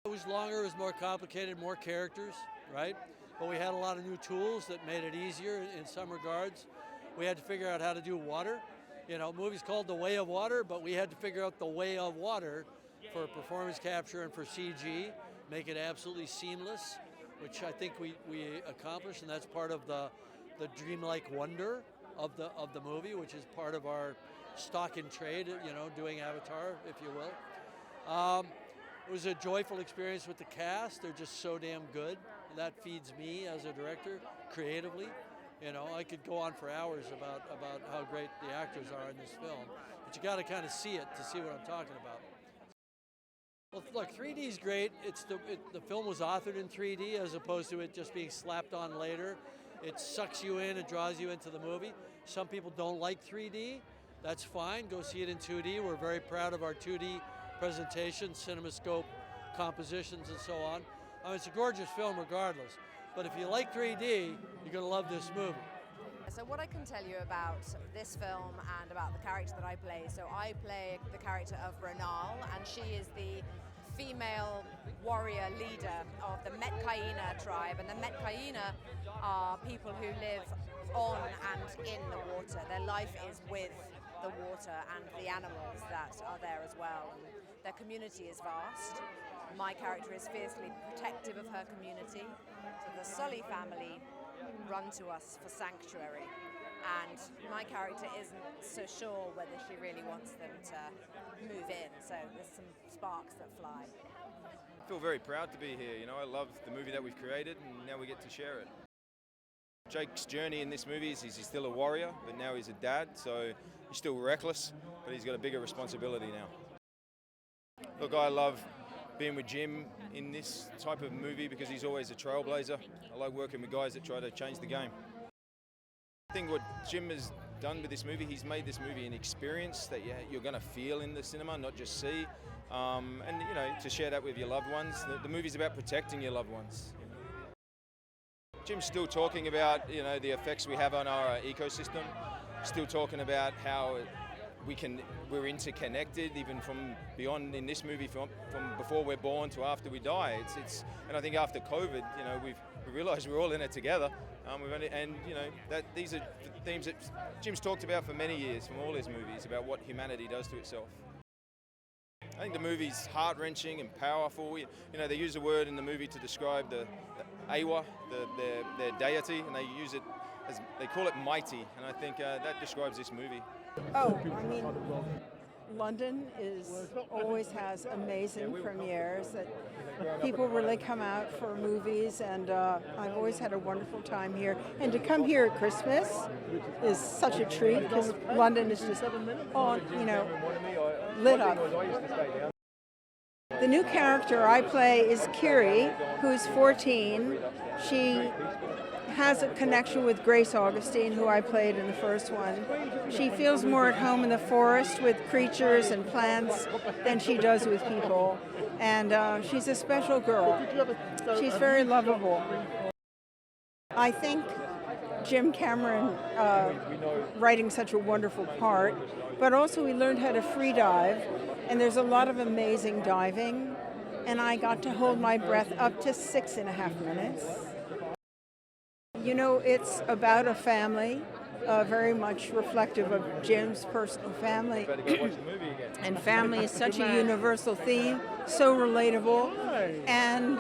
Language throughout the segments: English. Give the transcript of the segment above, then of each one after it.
It was longer, it was more complicated, more characters, right? But we had a lot of new tools that made it easier in some regards. We had to figure out how to do water. You know, movie's called The Way of Water, but we had to figure out the way of water for performance capture and for CG, make it absolutely seamless, which I think we accomplished, and that's part of the dreamlike wonder of the movie, which is part of our stock in trade, you know, doing Avatar, if you will. It was a joyful experience with the cast. They're just so damn good. That feeds me as a director creatively. You know, I could go on for hours about how great the actors are in this film, but you got to kind of see it to see what I'm talking about. Well, look, 3D is great. The film was authored in 3D as opposed to it just being slapped on later. It sucks you in, it draws you into the movie. Some people don't like 3D. That's fine. Go see it in 2D. We're very proud of our 2D presentation, CinemaScope compositions, and so on. I mean, it's a gorgeous film regardless. But if you like 3D, you're going to love this movie. So what I can tell you about this film and about the character that I play, so I play the character of Renal, and she is the female warrior leader of the Metkaina tribe, and the Metkaina are people who live on and in the water. Their life is with the water and the animals that are there as well. And their community is vast. My character is fiercely protective of her community. So the Sully family run to us for sanctuary, and my character isn't so sure whether she really wants them to move in, so there's some sparks that fly. I feel very proud to be here. You know, I love the movie that we've created, and now we get to share it. Jake's journey in this movie is he's still a warrior, but now he's a dad, so he's still reckless, but he's got a bigger responsibility now. Look, I love being with Jim in this type of movie because he's always a trailblazer. I like working with guys that try to change the game. I think what Jim has done with this movie, he's made this movie an experience that you're going to feel in the cinema, not just see. And, you know, to share that with your loved ones. The movie's about protecting your loved ones. Jim's still talking about, you know, the effects we have on our ecosystem. Still talking about how we're interconnected, even from beyond in this movie, from before we're born to after we die. And I think after COVID, you know, we realised we're all in it together. And you know that these are the themes that Jim's talked about for many years, from all his movies, about what humanity does to itself. I think the movie's heart-wrenching and powerful. You know, they use a word in the movie to describe the Awa, their deity, and they use it as they call it mighty. And I think that describes this movie. Oh, I mean, London always has amazing premieres that people really come out for movies, and I've always had a wonderful time here. And to come here at Christmas is such a treat because London is just all, you know, lit up. The new character I play is Kiri, who's 14. She has a connection with Grace Augustine, who I played in the first one. She feels more at home in the forest with creatures and plants than she does with people. And she's a special girl. She's very lovable. I think Jim Cameron writing such a wonderful part, but also we learned how to free dive, and there's a lot of amazing diving, and I got to hold my breath up to 6.5 minutes. You know, it's about a family, very much reflective of Jim's personal family. And family is such a universal theme, so relatable, and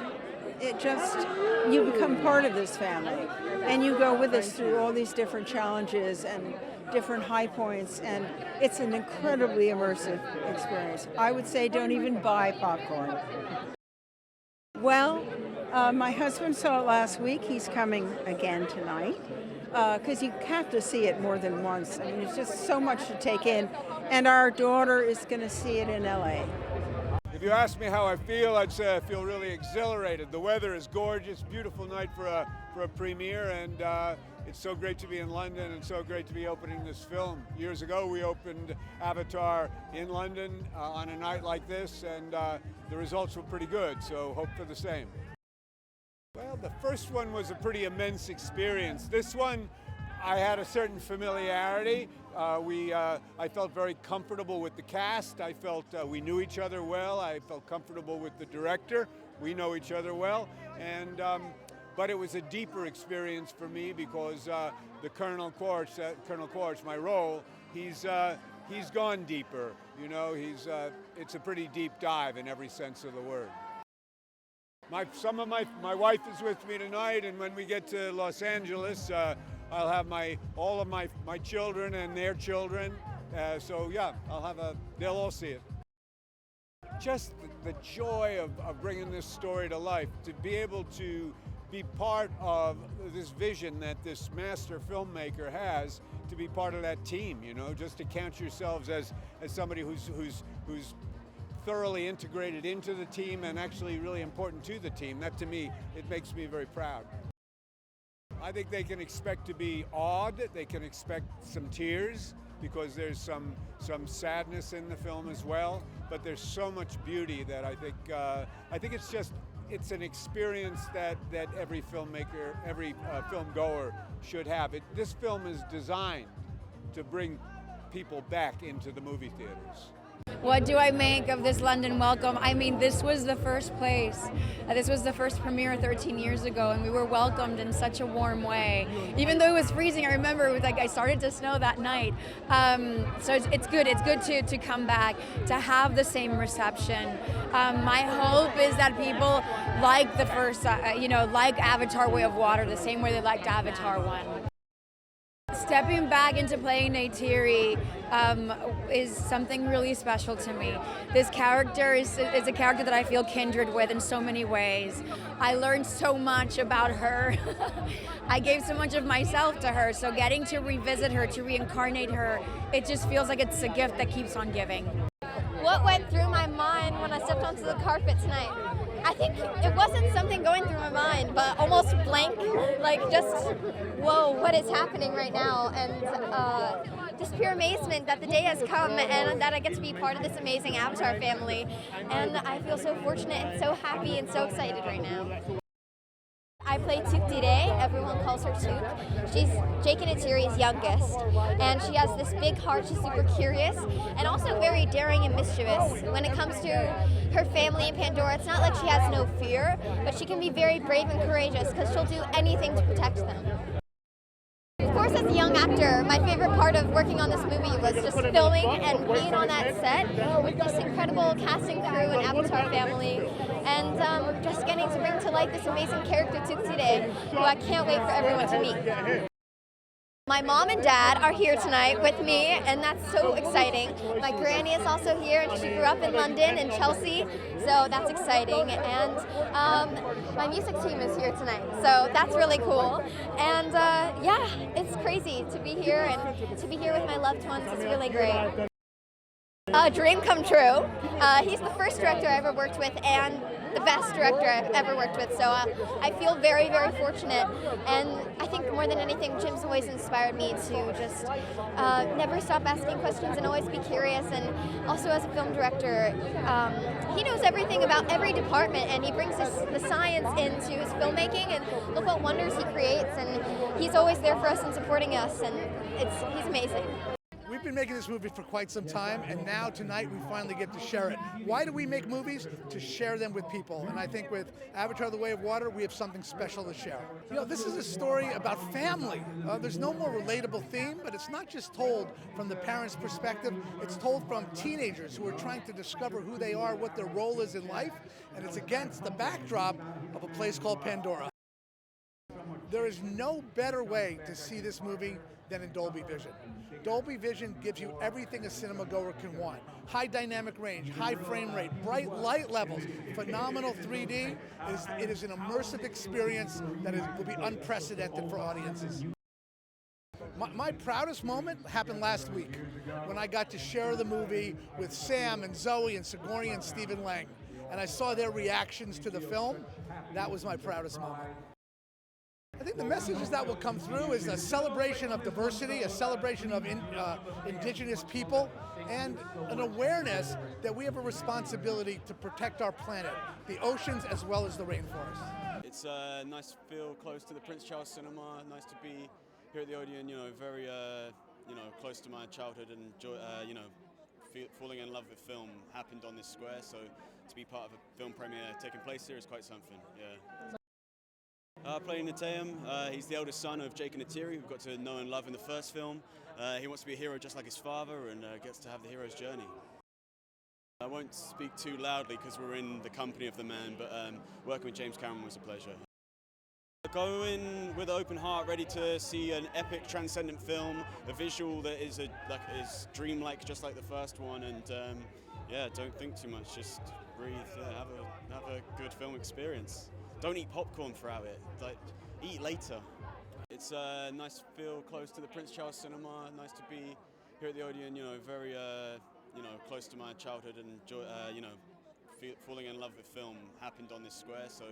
it just, you become part of this family. And you go with us through all these different challenges and different high points, and it's an incredibly immersive experience. I would say don't even buy popcorn. Well, my husband saw it last week. He's coming again tonight because you have to see it more than once. I mean, it's just so much to take in. And our daughter is going to see it in LA. If you ask me how I feel, I'd say I feel really exhilarated. The weather is gorgeous, beautiful night for a premiere, and it's so great to be in London and so great to be opening this film. Years ago, we opened Avatar in London on a night like this, and the results were pretty good, so hope for the same. Well, the first one was a pretty immense experience. This one, I had a certain familiarity. I felt very comfortable with the cast. I felt we knew each other well. I felt comfortable with the director. We know each other well. And but it was a deeper experience for me because the Colonel Quaritch, my role, he's gone deeper. You know, it's a pretty deep dive in every sense of the word. My wife is with me tonight, and when we get to Los Angeles, I'll have all of my children and their children. So yeah, they'll all see it. Just the joy of bringing this story to life, to be able to be part of this vision that this master filmmaker has, to be part of that team, you know, just to count yourselves as somebody who's thoroughly integrated into the team and actually really important to the team. That, to me, it makes me very proud. I think they can expect to be awed. They can expect some tears because there's some sadness in the film as well. But there's so much beauty that I think it's an experience that every filmmaker, every film goer should have. This film is designed to bring people back into the movie theaters. What do I make of this London welcome? I mean, this was the first place. This was the first premiere 13 years ago, and we were welcomed in such a warm way. Even though it was freezing, I remember it was like I started to snow that night. So it's good. It's good to come back, to have the same reception. My hope is that people like the first, like Avatar: Way of Water the same way they liked Avatar 1. Stepping back into playing Neytiri is something really special to me. This character is a character that I feel kindred with in so many ways. I learned so much about her. I gave so much of myself to her, so getting to revisit her, to reincarnate her, it just feels like it's a gift that keeps on giving. What went through my mind when I stepped onto the carpet tonight? I think it wasn't something going through my mind, but almost blank, like just, whoa, what is happening right now? And just pure amazement that the day has come and that I get to be part of this amazing Avatar family. And I feel so fortunate and so happy and so excited right now. I play Neytiri. Everyone calls her Took. She's Jake and Neytiri's youngest, and she has this big heart. She's super curious and also very daring and mischievous. When it comes to her family in Pandora, it's not like she has no fear, but she can be very brave and courageous because she'll do anything to protect them. Of course, as a young actor, my favorite part of working on this movie was just filming and being on that set with this incredible cast and crew and Avatar family, and just getting to bring to life this amazing character, Neytiri, who I can't wait for everyone to meet. My mom and dad are here tonight with me, and that's so exciting. My granny is also here, and she grew up in London and Chelsea, so that's exciting. And my music team is here tonight, so that's really cool. And yeah, it's crazy to be here, and to be here with my loved ones is really great. A dream come true. He's the first director I ever worked with, and the best director I've ever worked with, so I feel very, very fortunate, and I think more than anything, Jim's always inspired me to just never stop asking questions and always be curious, and also as a film director, he knows everything about every department, and he brings the science into his filmmaking, and look what wonders he creates, and he's always there for us and supporting us, and he's amazing. We've been making this movie for quite some time, and now tonight we finally get to share it. Why do we make movies? To share them with people. And I think with Avatar: The Way of Water, we have something special to share. You know, this is a story about family. There's no more relatable theme, but it's not just told from the parents' perspective. It's told from teenagers who are trying to discover who they are, what their role is in life, and it's against the backdrop of a place called Pandora. There is no better way to see this movie than in Dolby Vision. Dolby Vision gives you everything a cinema goer can want. High dynamic range, high frame rate, bright light levels, phenomenal 3D. It is an immersive experience that will be unprecedented for audiences. My proudest moment happened last week when I got to share the movie with Sam and Zoe and Sigourney and Stephen Lang. And I saw their reactions to the film. That was my proudest moment. I think the messages that will come through is a celebration of diversity, a celebration of indigenous people, and an awareness that we have a responsibility to protect our planet, the oceans as well as the rainforest. It's nice to feel close to the Prince Charles Cinema, nice to be here at the Odeon, very close to my childhood and falling in love with film happened on this square, so to be part of a film premiere taking place here is quite something, yeah. Playing Neytiri, he's the eldest son of Jake and Neytiri, who got to know and love in the first film. He wants to be a hero just like his father and gets to have the hero's journey. I won't speak too loudly because we're in the company of the man, but working with James Cameron was a pleasure. Go in with an open heart, ready to see an epic, transcendent film, a visual that is dreamlike, just like the first one, and yeah, don't think too much, just breathe. Yeah, have a good film experience. Don't eat popcorn throughout it. Eat later. It's nice to feel close to the Prince Charles Cinema. Nice to be here at the Odeon. Very close to my childhood and falling in love with film happened on this square, so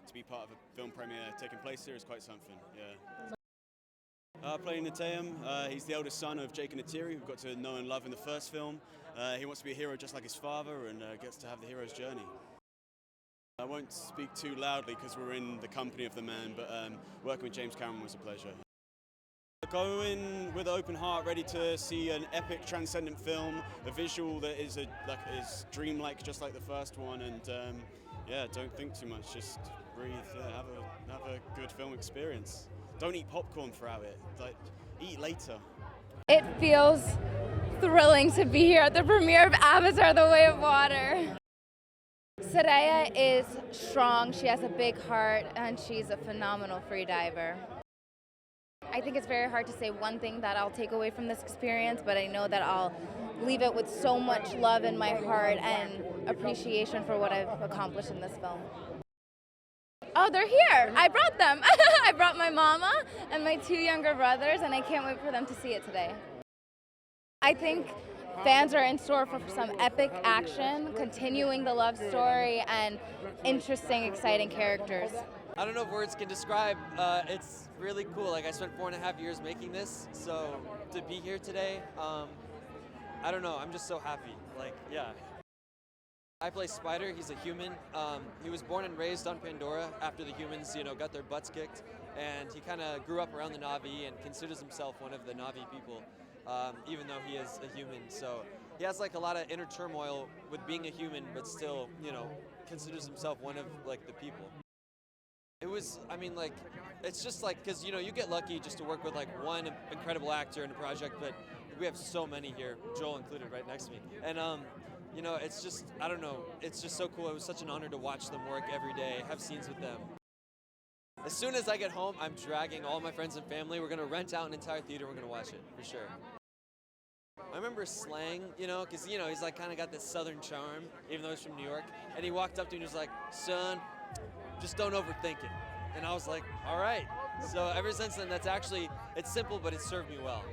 to be part of a film premiere taking place here is quite something, yeah. Playing Neytiri, he's the eldest son of Jake and Neytiri, who got to know and love in the first film. He wants to be a hero just like his father and gets to have the hero's journey. I won't speak too loudly because we're in the company of the man, but working with James Cameron was a pleasure. Go in with an open heart, ready to see an epic, transcendent film, a visual that is dreamlike, just like the first one, and yeah, don't think too much, just breathe. Yeah, have a good film experience. Don't eat popcorn throughout it. Eat later. It feels thrilling to be here at the premiere of Avatar: The Way of Water. Saraya is strong, she has a big heart, and she's a phenomenal freediver. I think it's very hard to say one thing that I'll take away from this experience, but I know that I'll leave it with so much love in my heart and appreciation for what I've accomplished in this film. Oh, they're here! I brought them! I brought my mama and my 2 younger brothers, and I can't wait for them to see it today. I think fans are in store for some epic action, continuing the love story, and interesting, exciting characters. I don't know if words can describe, it's really cool. I spent 4.5 years making this, so to be here today, I don't know, I'm just so happy, yeah. I play Spider, he's a human. He was born and raised on Pandora after the humans, got their butts kicked, and he kind of grew up around the Na'vi and considers himself one of the Na'vi people, even though he is a human. So he has a lot of inner turmoil with being a human, but still, considers himself one of the people. It was, it's just because, you get lucky just to work with one incredible actor in a project, but we have so many here, Joel included right next to me. And, it's just, I don't know, it's just so cool. It was such an honor to watch them work every day, have scenes with them. As soon as I get home, I'm dragging all my friends and family. We're going to rent out an entire theater. We're going to watch it, for sure. I remember Slang, because, he's kind of got this southern charm, even though he's from New York. And he walked up to me and was like, son, just don't overthink it. And I was like, all right. So ever since then, it's simple, but it served me well.